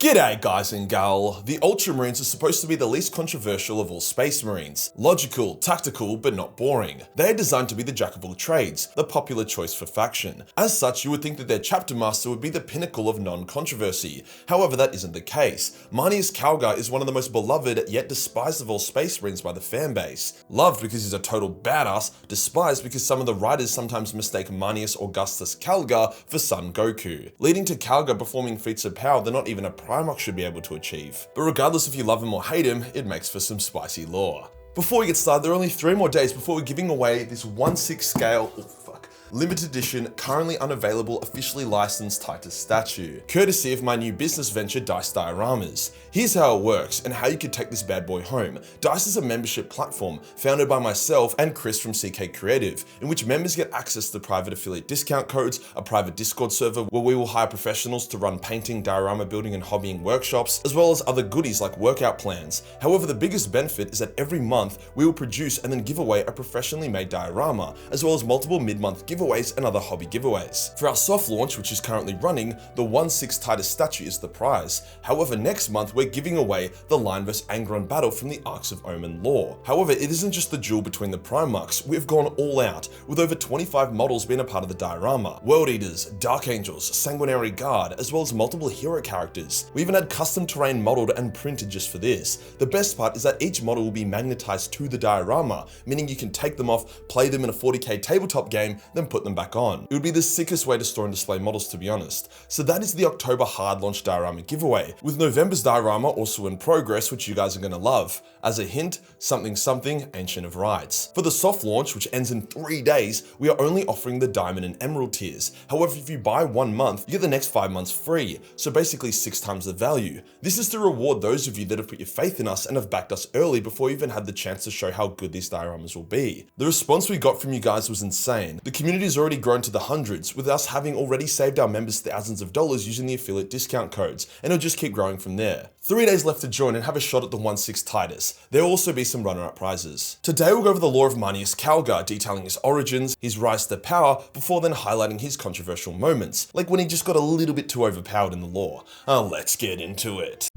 G'day guys and gal. The Ultramarines are supposed to be the least controversial of all Space Marines. Logical, tactical, but not boring. They are designed to be the jack of all trades, the popular choice for faction. As such, you would think that their chapter master would be the pinnacle of non-controversy. However, that isn't the case. Marneus Calgar is one of the most beloved yet despised of all Space Marines by the fanbase. Loved because he's a total badass, despised because some of the writers sometimes mistake Marneus Augustus Calgar for Son Goku, leading to Calgar performing feats of power that not even a Primarch should be able to achieve. But regardless if you love him or hate him, it makes for some spicy lore. Before we get started, there are only 3 more days before we're giving away this 1/6 scale, limited edition, currently unavailable, officially licensed Titus statue, courtesy of my new business venture, Dice Dioramas. Here's how it works and how you could take this bad boy home. Dice is a membership platform founded by myself and Chris from CK Creative, in which members get access to private affiliate discount codes, a private Discord server where we will hire professionals to run painting, diorama building and hobbying workshops, as well as other goodies like workout plans. However, the biggest benefit is that every month we will produce and then give away a professionally made diorama, as well as multiple mid-month giveaways and other hobby giveaways. For our soft launch, which is currently running, the 1/6 Titus statue is the prize. However, next month we're giving away the Lion vs Angron battle from the Arcs of Omen lore. However, it isn't just the duel between the Primarchs, we've gone all out, with over 25 models being a part of the diorama. World Eaters, Dark Angels, Sanguinary Guard, as well as multiple hero characters. We even had custom terrain modeled and printed just for this. The best part is that each model will be magnetized to the diorama, meaning you can take them off, play them in a 40k tabletop game, then put them back on. It would be the sickest way to store and display models, to be honest. So that is the October hard launch diorama giveaway, with November's diorama also in progress, which you guys are gonna love. As a hint, something Ancient of Rites. For the soft launch, which ends in 3 days, we are only offering the Diamond and Emerald tiers. However, if you buy 1 month, you get the next 5 months free, so basically 6 times the value. This is to reward those of you that have put your faith in us and have backed us early before you even had the chance to show how good these dioramas will be. The response we got from you guys was insane. The community has already grown to the hundreds, with us having already saved our members thousands of dollars using the affiliate discount codes, and it'll just keep growing from there. 3 days left to join and have a shot at the 1/6 Titus. There will also be some runner-up prizes. Today we'll go over the lore of Marneus Calgar, detailing his origins, his rise to power, before then highlighting his controversial moments, like when he just got a little bit too overpowered in the lore. Let's get into it.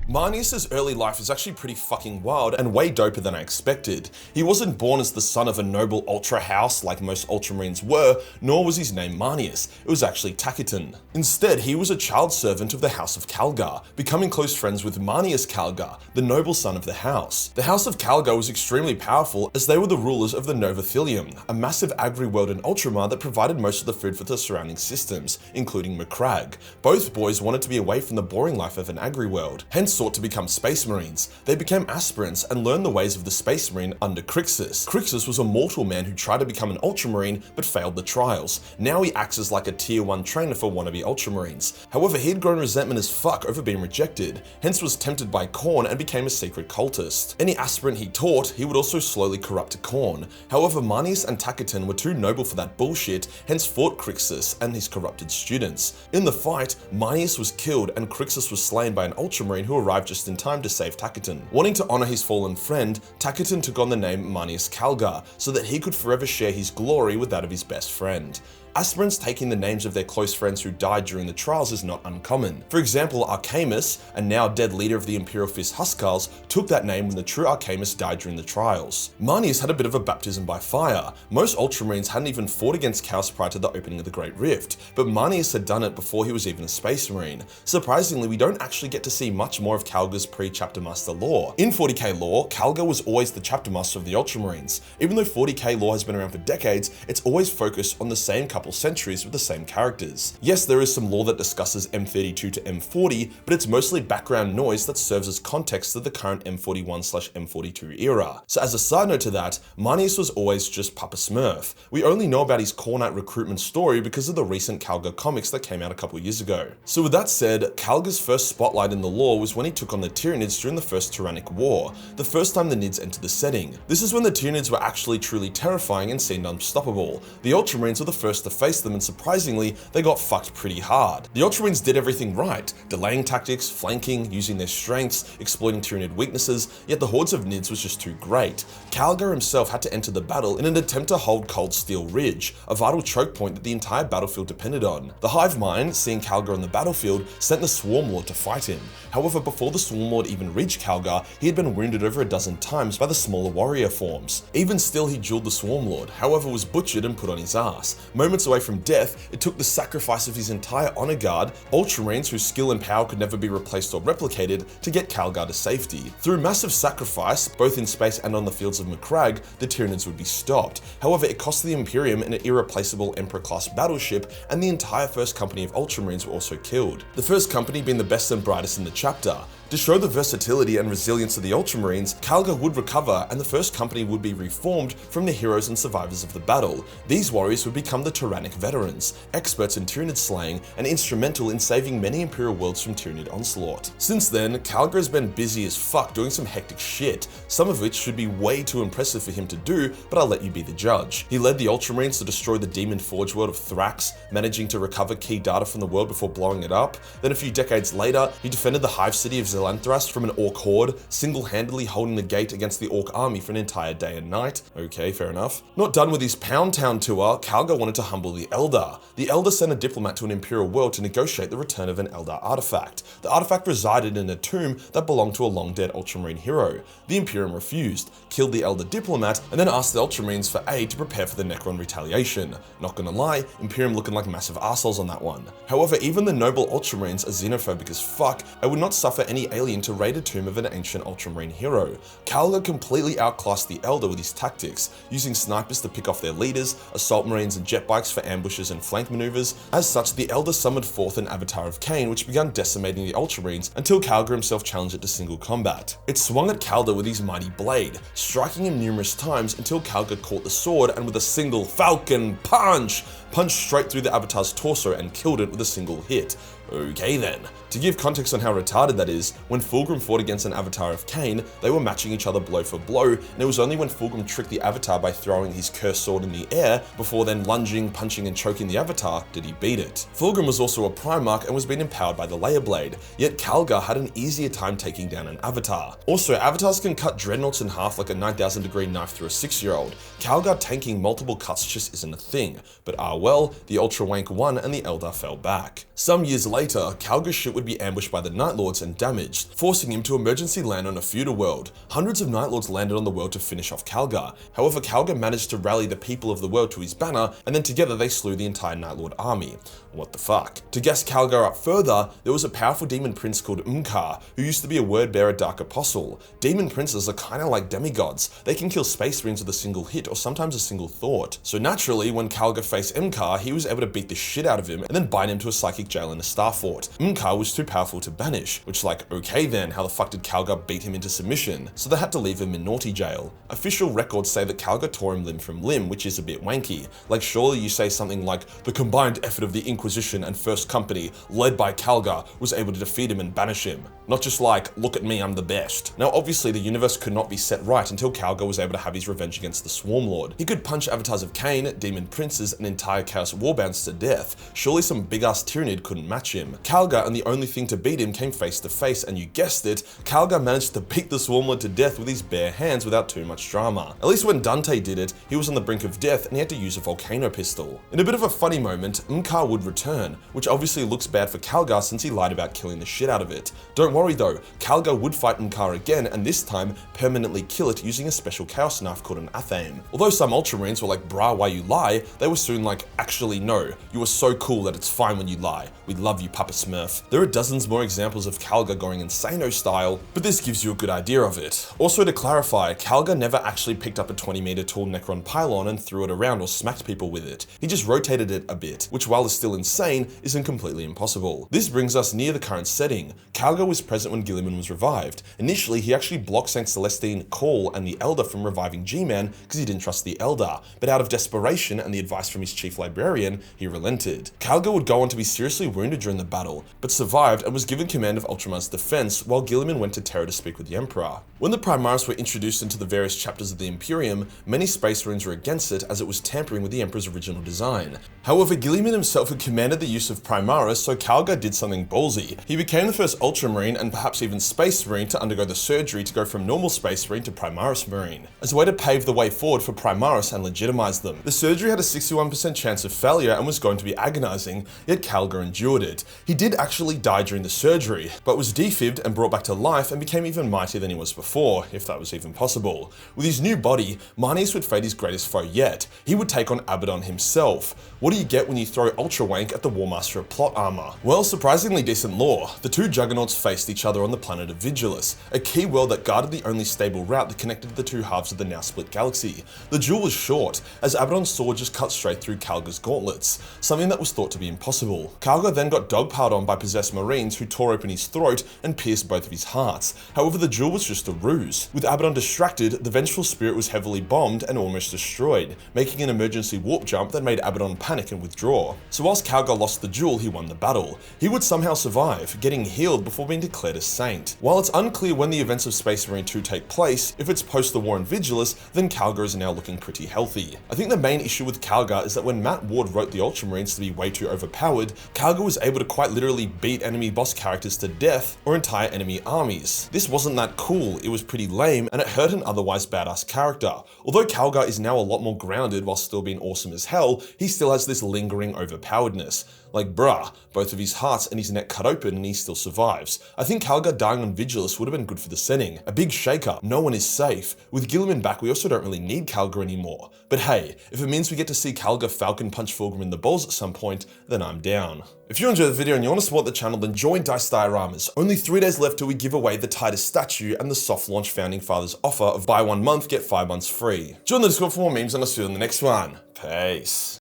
Marneus' early life is actually pretty fucking wild and way doper than I expected. He wasn't born as the son of a noble ultra house like most Ultramarines were, nor was his name Marneus. It was actually Tacitus. Instead, he was a child servant of the House of Calgar, becoming close friends with Marneus Calgar, the noble son of the house. The House of Calgar was extremely powerful as they were the rulers of the Novathilium, a massive agri-world in Ultramar that provided most of the food for the surrounding systems, including Macragge. Both boys wanted to be away from the boring life of an agri-world, hence sought to become Space Marines. They became aspirants and learned the ways of the Space Marine under Crixus. Crixus was a mortal man who tried to become an Ultramarine but failed the trials. Now he acts as like a tier 1 trainer for wannabe Ultramarines. However, he had grown resentment as fuck over being rejected, hence was tempted by Khorne and became a secret cultist. Any aspirant he taught, he would also slowly corrupt to Khorne. However, Marneus and Tacitus were too noble for that bullshit, hence fought Crixus and his corrupted students. In the fight, Marneus was killed and Crixus was slain by an Ultramarine who arrived just in time to save Tacitus. Wanting to honor his fallen friend, Tacitus took on the name Marneus Calgar so that he could forever share his glory with that of his best friend. Aspirants taking the names of their close friends who died during the trials is not uncommon. For example, Arcamus, a now dead leader of the Imperial Fist Huskarls, took that name when the true Arcamus died during the trials. Marneus had a bit of a baptism by fire. Most Ultramarines hadn't even fought against Chaos prior to the opening of the Great Rift, but Marneus had done it before he was even a Space Marine. Surprisingly, we don't actually get to see much more of Calgar's pre-Chapter Master lore. In 40k lore, Calgar was always the Chapter Master of the Ultramarines. Even though 40k lore has been around for decades, it's always focused on the same couple centuries with the same characters. Yes, there is some lore that discusses M32 to M40, but it's mostly background noise that serves as context to the current M41/M42 era. So as a side note to that, Marneus was always just Papa Smurf. We only know about his Khornite recruitment story because of the recent Calgar comics that came out a couple years ago. So with that said, Calgar's first spotlight in the lore was when he took on the Tyranids during the First Tyrannic War, the first time the Nids entered the setting. This is when the Tyranids were actually truly terrifying and seemed unstoppable. The Ultramarines were the first to face them, and surprisingly, they got fucked pretty hard. The Ultramarines did everything right, delaying tactics, flanking, using their strengths, exploiting Tyranid weaknesses, yet the hordes of Nids was just too great. Calgar himself had to enter the battle in an attempt to hold Cold Steel Ridge, a vital choke point that the entire battlefield depended on. The Hive Mind, seeing Calgar on the battlefield, sent the Swarm Lord to fight him. However, before the Swarm Lord even reached Calgar, he had been wounded over a dozen times by the smaller warrior forms. Even still, he dueled the Swarm Lord, however was butchered and put on his ass. Moments away from death, it took the sacrifice of his entire honor guard, Ultramarines whose skill and power could never be replaced or replicated, to get Calgar to safety. Through massive sacrifice, both in space and on the fields of Macragge, the Tyranids would be stopped. However, it cost the Imperium an irreplaceable Emperor-class battleship, and the entire first company of Ultramarines were also killed. The first company being the best and brightest in the chapter. To show the versatility and resilience of the Ultramarines, Calgar would recover and the first company would be reformed from the heroes and survivors of the battle. These warriors would become the Tyrannic veterans, experts in Tyranid slaying and instrumental in saving many Imperial worlds from Tyranid onslaught. Since then, Calgar has been busy as fuck doing some hectic shit, some of which should be way too impressive for him to do, but I'll let you be the judge. He led the Ultramarines to destroy the Demon Forge world of Thrax, managing to recover key data from the world before blowing it up. Then a few decades later, he defended the Hive City of Zelanthrust from an Orc horde, single-handedly holding the gate against the Orc army for an entire day and night. Okay, fair enough. Not done with his Pound Town tour, Calgar wanted to humble the Elder. The Elder sent a diplomat to an Imperial world to negotiate the return of an Elder artifact. The artifact resided in a tomb that belonged to a long-dead Ultramarine hero. The Imperium refused, killed the Elder diplomat, and then asked the Ultramarines for aid to prepare for the Necron retaliation. Not gonna lie, Imperium looking like massive assholes on that one. However, even the noble Ultramarines are xenophobic as fuck and would not suffer any alien to raid a tomb of an ancient Ultramarine hero. Calgar completely outclassed the Elder with his tactics, using snipers to pick off their leaders, assault marines and jet bikes for ambushes and flank maneuvers. As such, the Elder summoned forth an Avatar of Cain, which began decimating the Ultramarines until Calgar himself challenged it to single combat. It swung at Calgar with his mighty blade, striking him numerous times until Calgar caught the sword and with a single Falcon punch, punched straight through the Avatar's torso and killed it with a single hit. Okay then. To give context on how retarded that is, when Fulgrim fought against an Avatar of Cain, they were matching each other blow for blow, and it was only when Fulgrim tricked the Avatar by throwing his cursed sword in the air, before then lunging, punching and choking the Avatar, did he beat it. Fulgrim was also a Primarch and was being empowered by the Layer Blade, yet Calgar had an easier time taking down an Avatar. Also, Avatars can cut Dreadnoughts in half like a 9,000 degree knife through a 6-year-old. Calgar tanking multiple cuts just isn't a thing, but well, the Ultra Wank won and the Elder fell back. Some years later, Calgar's ship would be ambushed by the Night Lords and damaged, forcing him to emergency land on a feudal world. Hundreds of Night Lords landed on the world to finish off Calgar. However, Calgar managed to rally the people of the world to his banner, and then together they slew the entire Night Lord army. What the fuck? To gas Calgar up further, there was a powerful demon prince called Umkar, who used to be a word-bearer Dark Apostle. Demon princes are kinda like demigods. They can kill space marines with a single hit or sometimes a single thought. So naturally, when Calgar faced Umkar, he was able to beat the shit out of him and then bind him to a psychic jail in a star fort. Umkar was too powerful to banish, which like, okay then, how the fuck did Calgar beat him into submission? So they had to leave him in naughty jail. Official records say that Calgar tore him limb from limb, which is a bit wanky. Like surely you say something like, the combined effort of the Inquisition and First Company, led by Calgar, was able to defeat him and banish him. Not just like, look at me, I'm the best. Now obviously the universe could not be set right until Calgar was able to have his revenge against the Swarm Lord. He could punch Avatars of Cain, demon princes, and entire Chaos Warbands to death. Surely some big-ass Tyranid couldn't match him. Calgar and the only thing to beat him came face to face, and you guessed it, Calgar managed to beat the Swarm Lord to death with his bare hands without too much drama. At least when Dante did it, he was on the brink of death and he had to use a volcano pistol. In a bit of a funny moment, Umkar would return, which obviously looks bad for Calgar since he lied about killing the shit out of it. Don't worry though, Calgar would fight Umkar again and this time permanently kill it using a special chaos knife called an Athame. Although some Ultramarines were like, brah, why you lie, they were soon like, actually no, you are so cool that it's fine when you lie. We love you, Papa Smurf. There are dozens more examples of Calgar going insano style, but this gives you a good idea of it. Also to clarify, Calgar never actually picked up a 20-meter tall Necron pylon and threw it around or smacked people with it. He just rotated it a bit, which while is still insane isn't completely impossible. This brings us near the current setting. Calgar was present when Guilliman was revived. Initially, he actually blocked St. Celestine, Call, and the Elder from reviving G-Man because he didn't trust the Elder, but out of desperation and the advice from his chief librarian, he relented. Calgar would go on to be seriously wounded during the battle, but survived and was given command of Ultramar's defense while Guilliman went to Terra to speak with the Emperor. When the Primaris were introduced into the various chapters of the Imperium, many Space Marines were against it as it was tampering with the Emperor's original design. However, Guilliman himself had commanded the use of Primaris, so Calgar did something ballsy. He became the first Ultramarine and perhaps even Space Marine to undergo the surgery to go from normal Space Marine to Primaris Marine, as a way to pave the way forward for Primaris and legitimize them. The surgery had a 61% chance of failure and was going to be agonizing, yet Calgar endured it. He did actually die during the surgery, but was defibbed and brought back to life and became even mightier than he was before, if that was even possible. With his new body, Marneus would fade his greatest foe yet. He would take on Abaddon himself. What do you get when you throw Ultra Wank at the Warmaster of Plot Armor? Well, surprisingly decent lore. The two juggernauts faced each other on the planet of Vigilus, a key world that guarded the only stable route that connected the two halves of the now split galaxy. The duel was short, as Abaddon's sword just cut straight through Calgar's gauntlets, something that was thought to be impossible. Calgar then got dogpiled on by possessed Marines who tore open his throat and pierced both of his hearts. However, the duel was just a ruse. With Abaddon distracted, the vengeful spirit was heavily bombed and almost destroyed, making an emergency warp jump that made Abaddon panic and withdraw. So whilst Calgar lost the duel, he won the battle. He would somehow survive, getting healed before being declared a saint. While it's unclear when the events of Space Marine 2 take place, if it's post the war in Vigilus, then Calgar is now looking pretty healthy. I think the main issue with Calgar is that when Matt Ward wrote the Ultramarines to be way too overpowered, Calgar was able to quite literally beat enemy boss characters to death or entire enemy armies. This wasn't that cool, it was pretty lame, and it hurt an otherwise badass character. Although Calgar is now a lot more grounded while still being awesome as hell, he still has this lingering overpoweredness. Like bruh, both of his hearts and his neck cut open and he still survives. I think Calgar dying on Vigilus would have been good for the setting. A big shake-up, no one is safe. With Guilliman back, we also don't really need Calgar anymore. But hey, if it means we get to see Calgar Falcon punch Fulgrim in the balls at some point, then I'm down. If you enjoyed the video and you want to support the channel, then join Dice Dioramas. Only 3 days left till we give away the Titus statue and the soft launch Founding Fathers offer of buy 1 month, get 5 months free. Join the Discord for more memes and I'll see you in the next one. Peace.